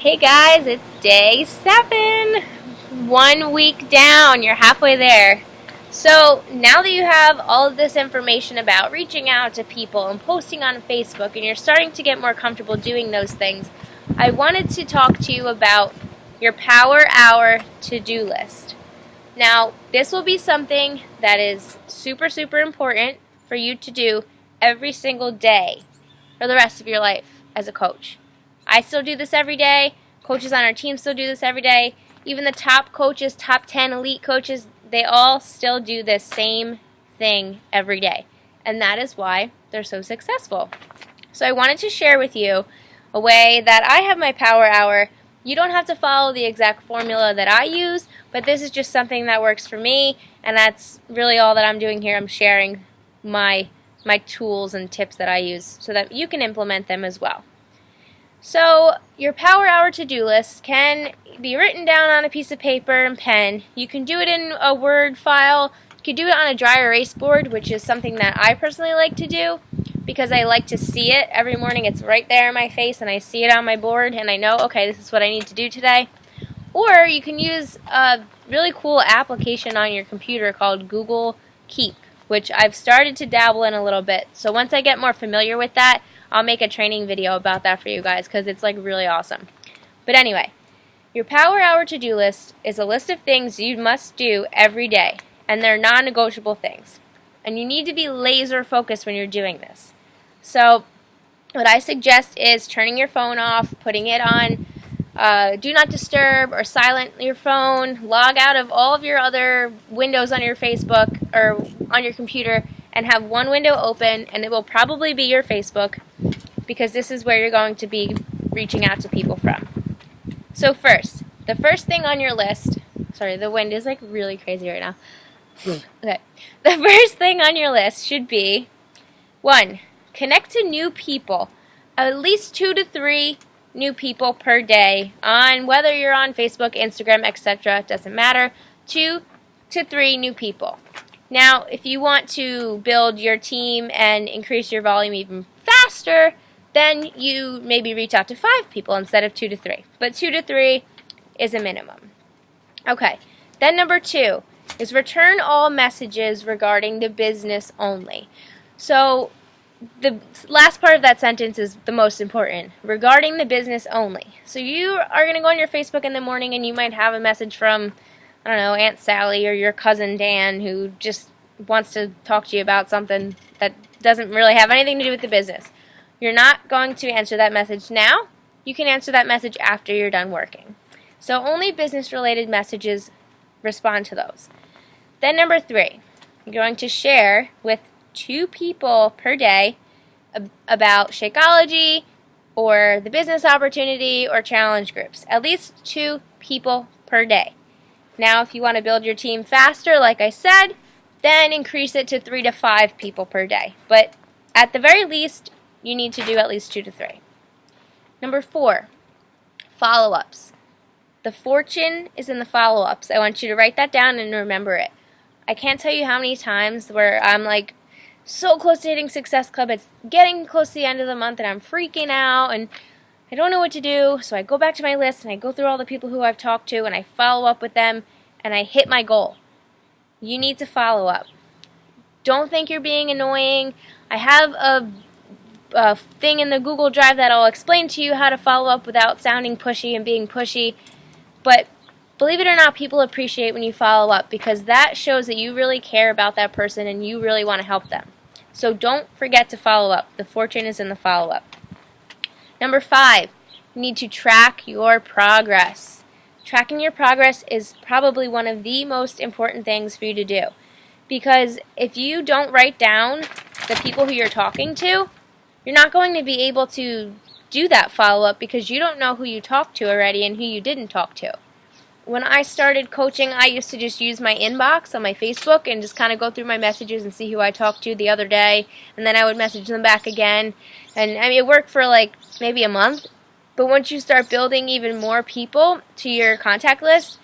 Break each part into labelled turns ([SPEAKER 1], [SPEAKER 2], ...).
[SPEAKER 1] Hey guys, it's day 7. 1 week down. You're halfway there. So now that you have all of this information about reaching out to people and posting on Facebook, and you're starting to get more comfortable doing those things, I wanted to talk to you about your Power Hour to-do list. Now, this will be something that is super, super important for you to do every single day for the rest of your life as a coach. I still do this every day. Coaches on our team still do this every day. Even the top coaches, top 10 elite coaches, they all still do this same thing every day. And that is why they're so successful. So I wanted to share with you a way that I have my Power Hour. You don't have to follow the exact formula that I use, but this is just something that works for me, and that's really all that I'm doing here. I'm sharing my tools and tips that I use so that you can implement them as well. So your Power Hour to-do list can be written down on a piece of paper and pen. You can do it in a Word file. You can do it on a dry erase board, which is something that I personally like to do because I like to see it every morning. It's right there in my face and I see it on my board and I know, okay, this is what I need to do today. Or you can use a really cool application on your computer called Google Keep, which I've started to dabble in a little bit. So once I get more familiar with that, I'll make a training video about that for you guys because it's like really awesome. But anyway, your Power Hour to-do list is a list of things you must do every day, and they're non-negotiable things. And you need to be laser focused when you're doing this. So what I suggest is turning your phone off, putting it on Do Not Disturb or silent your phone, log out of all of your other windows on your Facebook or on your computer, and have one window open, and it will probably be your Facebook because this is where you're going to be reaching out to people from. So the first thing on your list, sorry, the wind is like really crazy right now. Okay. The first thing on your list should be 1. Connect to new people. At least 2 to 3 new people per day on whether you're on Facebook, Instagram, etc. Doesn't matter. 2 to 3 new people. Now, if you want to build your team and increase your volume even faster, then you maybe reach out to 5 people instead of 2 to 3. But 2 to 3 is a minimum. Okay, then number 2 is return all messages regarding the business only. So the last part of that sentence is the most important, regarding the business only. So you are going to go on your Facebook in the morning and you might have a message from, I don't know, Aunt Sally or your cousin Dan who just wants to talk to you about something that doesn't really have anything to do with the business. You're not going to answer that message now. You can answer that message after you're done working. So only business-related messages, respond to those. Then number 3, you're going to share with 2 people per day about Shakeology or the business opportunity or challenge groups. At least 2 people per day. Now, if you want to build your team faster, like I said, then increase it to 3 to 5 people per day. But at the very least, you need to do at least 2 to 3. Number 4, follow-ups. The fortune is in the follow-ups. I want you to write that down and remember it. I can't tell you how many times where I'm like so close to hitting Success Club, it's getting close to the end of the month and I'm freaking out and I don't know what to do, so I go back to my list and I go through all the people who I've talked to and I follow up with them and I hit my goal. You need to follow up. Don't think you're being annoying. I have a thing in the Google Drive that I'll explain to you how to follow up without sounding pushy and being pushy, but believe it or not, people appreciate when you follow up because that shows that you really care about that person and you really want to help them. So don't forget to follow up. The fortune is in the follow-up. Number 5, you need to track your progress. Tracking your progress is probably one of the most important things for you to do because if you don't write down the people who you're talking to, you're not going to be able to do that follow-up because you don't know who you talked to already and who you didn't talk to. When I started coaching, I used to just use my inbox on my Facebook and just kind of go through my messages and see who I talked to the other day, and then I would message them back again. And I mean, it worked for like maybe a month, but once you start building even more people to your contact list,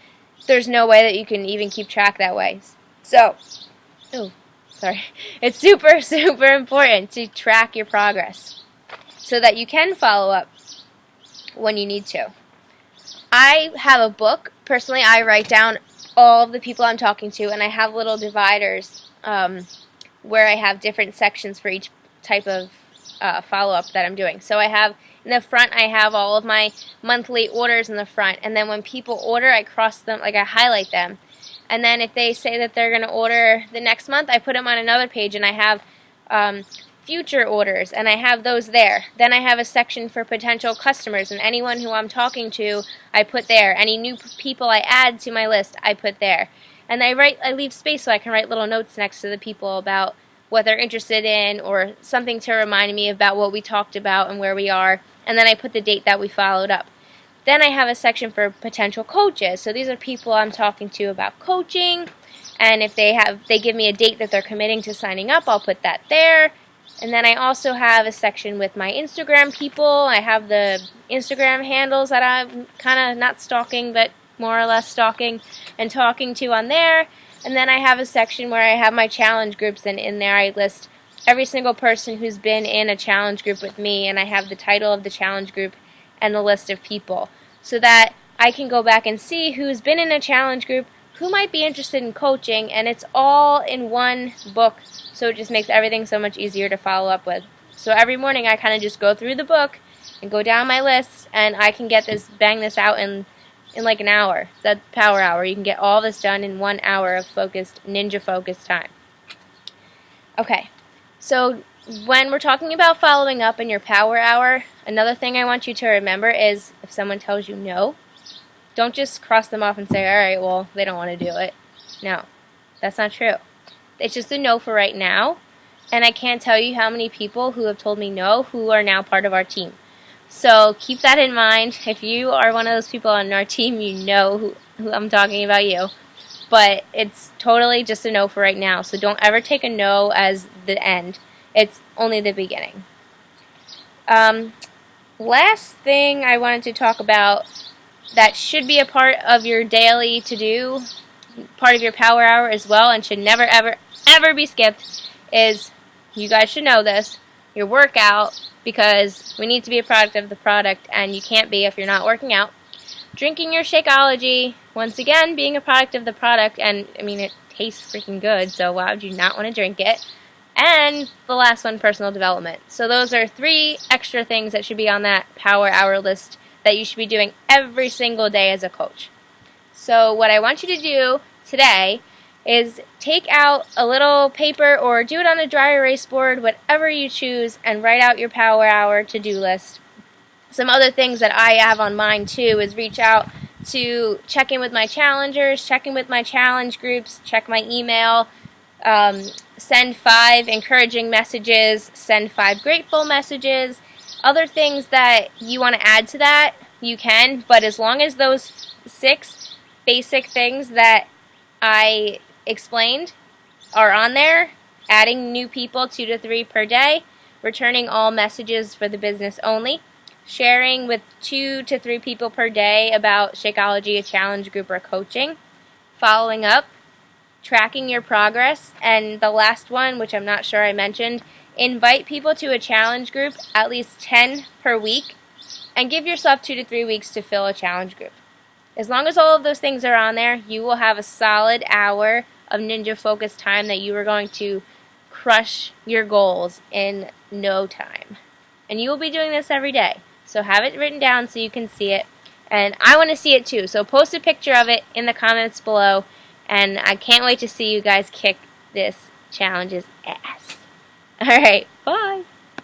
[SPEAKER 1] there's no way that you can even keep track that way. So, it's super, super important to track your progress so that you can follow up when you need to. I have a book. Personally, I write down all of the people I'm talking to, and I have little dividers where I have different sections for each type of follow-up that I'm doing. So I have, in the front, I have all of my monthly orders in the front, and then when people order, I cross them, like I highlight them. And then if they say that they're going to order the next month, I put them on another page, and I have future orders, and I have those there. Then I have a section for potential customers, and anyone who I'm talking to, I put there. Any new people I add to my list, I put there. And I leave space so I can write little notes next to the people about what they're interested in, or something to remind me about what we talked about and where we are. And then I put the date that we followed up. Then I have a section for potential coaches. So these are people I'm talking to about coaching. And if they give me a date that they're committing to signing up, I'll put that there. And then I also have a section with my Instagram people. I have the Instagram handles that I'm kind of not stalking, but more or less stalking and talking to on there. And then I have a section where I have my challenge groups, and in there I list every single person who's been in a challenge group with me, and I have the title of the challenge group and the list of people, so that I can go back and see who's been in a challenge group, who might be interested in coaching, and it's all in one book, so it just makes everything so much easier to follow up with. So every morning I kind of just go through the book and go down my list, and I can bang this out in like an hour. That's power hour. You can get all this done in 1 hour of ninja focused time. Okay, so when we're talking about following up in your power hour, another thing I want you to remember is if someone tells you no, don't just cross them off and say, all right, well, they don't want to do it. No, that's not true. It's just a no for right now, and I can't tell you how many people who have told me no who are now part of our team. So keep that in mind. If you are one of those people on our team, you know who I'm talking about you. But it's totally just a no for right now. So don't ever take a no as the end. It's only the beginning. Last thing I wanted to talk about that should be a part of your daily to-do, part of your power hour as well, and should never, ever, ever be skipped, is, you guys should know this, your workout, because we need to be a product of the product, and you can't be if you're not working out. Drinking your Shakeology, once again, being a product of the product, and, I mean, it tastes freaking good, so why would you not want to drink it? And the last one, personal development. So those are 3 extra things that should be on that power hour list that you should be doing every single day as a coach. So what I want you to do today is take out a little paper or do it on a dry erase board, whatever you choose, and write out your power hour to-do list. Some other things that I have on mine too is reach out to check in with my challengers, check in with my challenge groups, check my email, send 5 encouraging messages, send 5 grateful messages. Other things that you want to add to that, you can, but as long as those 6 basic things that I explained are on there, adding new people 2 to 3 per day, returning all messages for the business only, sharing with 2 to 3 people per day about Shakeology, a challenge group, or coaching, following up, tracking your progress, and the last one, which I'm not sure I mentioned, invite people to a challenge group, at least 10 per week, and give yourself 2 to 3 weeks to fill a challenge group. As long as all of those things are on there, you will have a solid hour of ninja focused time that you are going to crush your goals in no time. And you will be doing this every day. So have it written down so you can see it. And I want to see it too. So post a picture of it in the comments below. And I can't wait to see you guys kick this challenge's ass. Alright, bye!